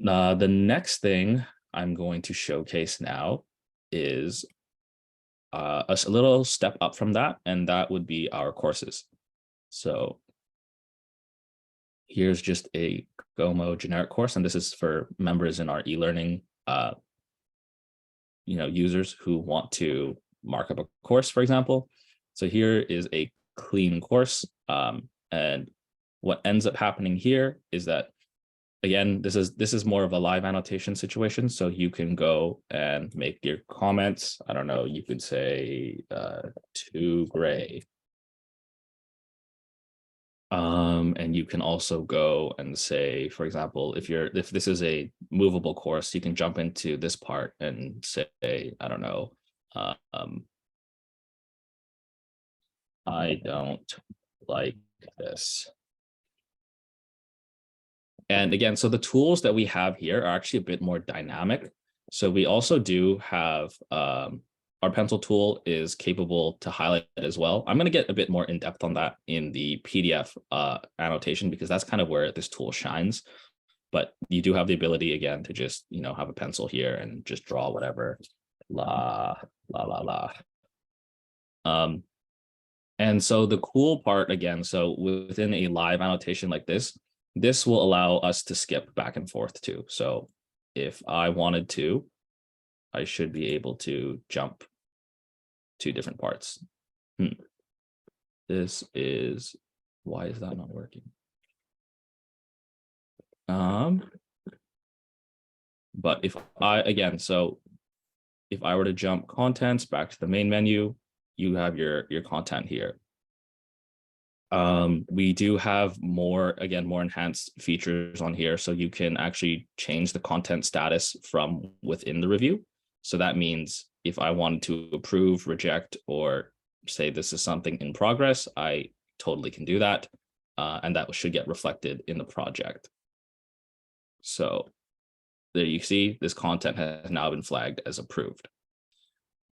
The next thing I'm going to showcase now is a little step up from that, and that would be our courses. So here's just a GOMO generic course, and this is for members in our eLearning users who want to mark up a course, for example. So here is a clean course. And what ends up happening here is that, again, this is more of a live annotation situation. So you can go and make your comments. I don't know, you could say too gray. And you can also go and say, for example, if this is a movable course, you can jump into this part and say, I don't know, I don't like this. And again, so the tools that we have here are actually a bit more dynamic. So we also do have our pencil tool is capable to highlight as well. I'm going to get a bit more in depth on that in the PDF annotation, because that's kind of where this tool shines. But you do have the ability, again, to just, have a pencil here and just draw whatever. And so the cool part, again, so within a live annotation like this will allow us to skip back and forth too. So if I wanted to, I should be able to jump to different parts. Why is that not working? But if I were to jump contents back to the main menu, you have your content here. We do have more enhanced features on here. So you can actually change the content status from within the review. So that means if I wanted to approve, reject, or say this is something in progress, I totally can do that. And that should get reflected in the project. So there you see this content has now been flagged as approved.